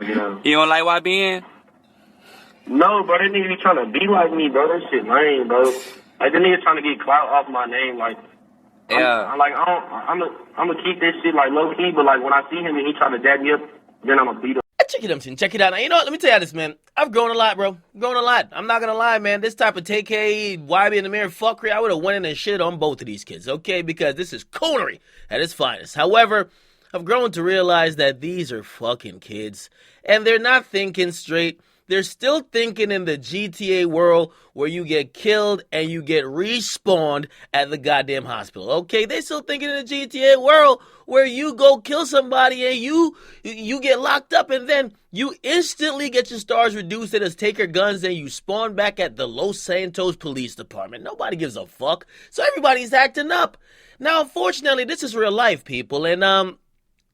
Yeah. You don't like YBN? No, bro, that nigga be trying to be like me, bro. That shit lame, bro. Like, the nigga trying to get clout off my name. Like, Yeah. I'm gonna keep this shit, like, low key, but, like, when I see him and he trying to dab me up, then I'm gonna beat him. Check it out, man. Check it out. Now, you know what? Let me tell you this, man. I've grown a lot, bro. Grown a lot. I'm not gonna lie, man. This type of Tay K, YBN Nahmir fuckery, I would have went in and shit on both of these kids, okay? Because this is coonery at its finest. However, I've grown to realize that these are fucking kids, and they're not thinking straight. They're still thinking in the GTA world where you get killed and you get respawned at the goddamn hospital. Okay, they still thinking in the GTA world where you go kill somebody and you get locked up and then you instantly get your stars reduced and just take your guns and you spawn back at the Los Santos Police Department. Nobody gives a fuck. So everybody's acting up. Now, unfortunately, this is real life, people. And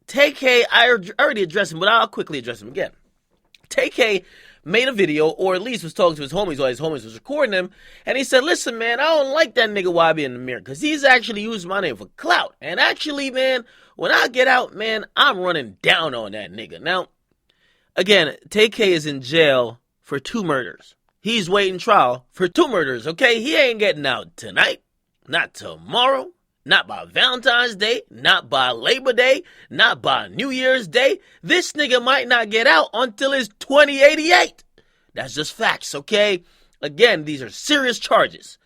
Tay K, I already addressed him, but I'll quickly address him again. Tay K made a video, or at least was talking to his homies while his homies was recording him, and he said, listen, man, I don't like that nigga YBN Nahmir, because he's actually using my name for clout. And actually, man, when I get out, man, I'm running down on that nigga. Now, again, Tay K is in jail for 2 murders. He's waiting trial for 2 murders, okay? He ain't getting out tonight, not tomorrow, not by Valentine's Day, not by Labor Day, not by New Year's Day. This nigga might not get out until it's 2088. That's just facts, okay? Again, these are serious charges.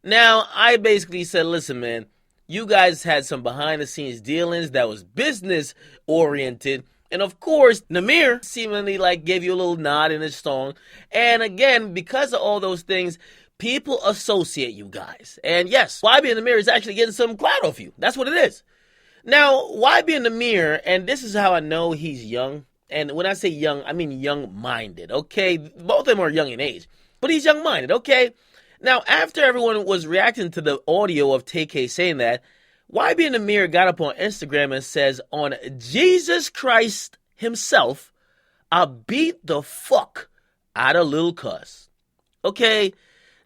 Now, I basically said, listen, man, you guys had some behind-the-scenes dealings that was business-oriented. And of course, Nahmir seemingly like gave you a little nod in his song. And again, because of all those things, people associate you guys. And yes, YBN Nahmir is actually getting some clout off you. That's what it is. Now, YBN Nahmir, and this is how I know he's young. And when I say young, I mean young-minded, okay? Both of them are young in age. But he's young-minded, okay? Now, after everyone was reacting to the audio of Tay K saying that, YBN Nahmir got up on Instagram and says, on Jesus Christ himself, I beat the fuck out of Lil Cuz. Okay?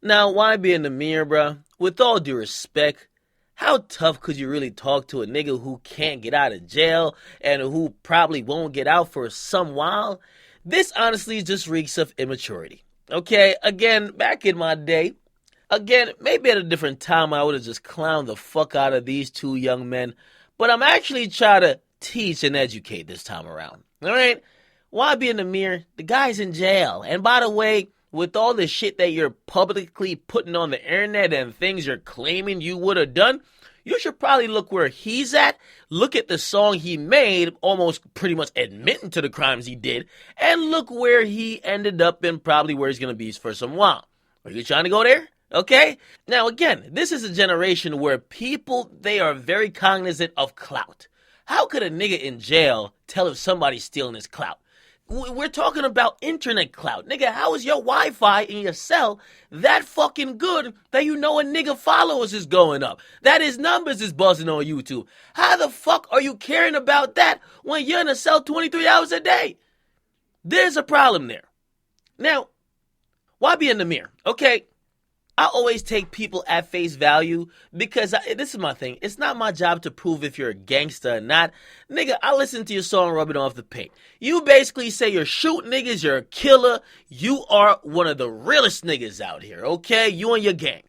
Now, YBN Nahmir, bruh, with all due respect, how tough could you really talk to a nigga who can't get out of jail and who probably won't get out for some while? This honestly just reeks of immaturity. Okay, again, back in my day, again, maybe at a different time I would have just clowned the fuck out of these 2 young men, but I'm actually trying to teach and educate this time around. All right? YBN Nahmir, the guy's in jail. And by the way, with all the shit that you're publicly putting on the internet and things you're claiming you would have done, you should probably look where he's at, look at the song he made, almost pretty much admitting to the crimes he did, and look where he ended up and probably where he's going to be for some while. Are you trying to go there? Okay? Now, again, this is a generation where people, they are very cognizant of clout. How could a nigga in jail tell if somebody's stealing his clout? We're talking about internet clout. Nigga, how is your Wi-Fi in your cell that fucking good that you know a nigga followers is going up? That his numbers is buzzing on YouTube. How the fuck are you caring about that when you're in a cell 23 hours a day? There's a problem there. Now, YBN Nahmir, okay? I always take people at face value because this is my thing. It's not my job to prove if you're a gangster or not. Nigga, I listen to your song Rubbing Off the Paint. You basically say you're shooting niggas, you're a killer. You are one of the realest niggas out here, okay? You and your gang.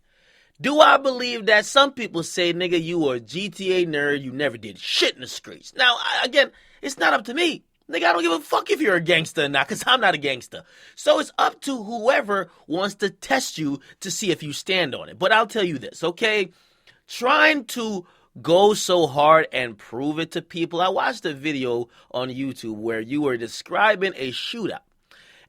Do I believe that some people say, nigga, you are a GTA nerd, you never did shit in the streets? Now, again, it's not up to me. Nigga, I don't give a fuck if you're a gangster or not, because I'm not a gangster. So it's up to whoever wants to test you to see if you stand on it. But I'll tell you this, okay? Trying to go so hard and prove it to people. I watched a video on YouTube where you were describing a shootout.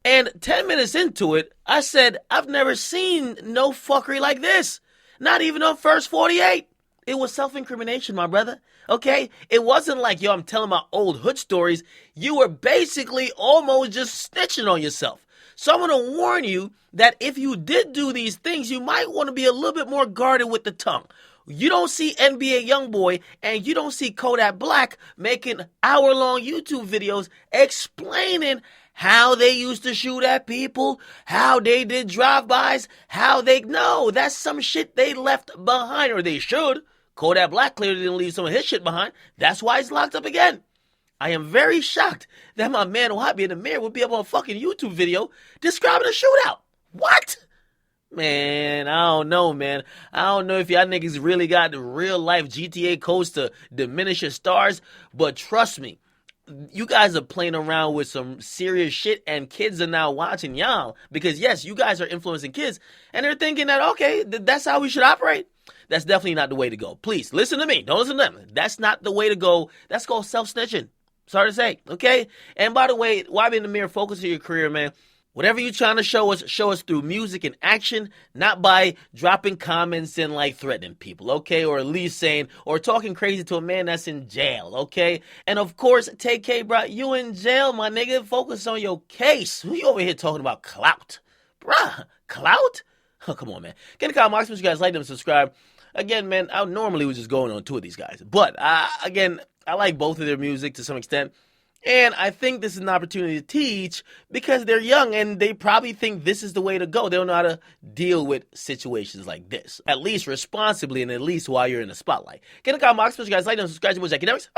And 10 minutes into it, I said, I've never seen no fuckery like this. Not even on First 48. It was self-incrimination, my brother. Okay? It wasn't like, yo, I'm telling my old hood stories. You were basically almost just snitching on yourself. So I'm going to warn you that if you did do these things, you might want to be a little bit more guarded with the tongue. You don't see NBA Youngboy and you don't see Kodak Black making hour-long YouTube videos explaining how they used to shoot at people, how they did drive-bys, no, that's some shit they left behind, or they should. Kodak Black clearly didn't leave some of his shit behind. That's why he's locked up again. I am very shocked that my man YBN Nahmir would be up on a fucking YouTube video describing a shootout. What? Man, I don't know, man. I don't know if y'all niggas really got the real life GTA codes to diminish your stars, but trust me, you guys are playing around with some serious shit, and kids are now watching y'all because, yes, you guys are influencing kids, and they're thinking that, okay, that's how we should operate. That's definitely not the way to go. Please, listen to me. Don't listen to them. That's not the way to go. That's called self-snitching. Sorry to say, okay? And by the way, YBN Nahmir, focus on your career, man. Whatever you're trying to show us through music and action, not by dropping comments and like threatening people, okay? Or at least saying, or talking crazy to a man that's in jail, okay? And of course, Tay K, bro, you in jail, my nigga. Focus on your case. Who you over here talking about clout? Bruh, clout? Oh, come on, man. Get in the comment box, make sure you guys like them, subscribe. Again, man, I normally was just going on two of these guys. But, again, I like both of their music to some extent. And I think this is an opportunity to teach because they're young and they probably think this is the way to go. They don't know how to deal with situations like this, at least responsibly and at least while you're in the spotlight. Get in the comment box, make sure you guys like them, subscribe to Akademiks.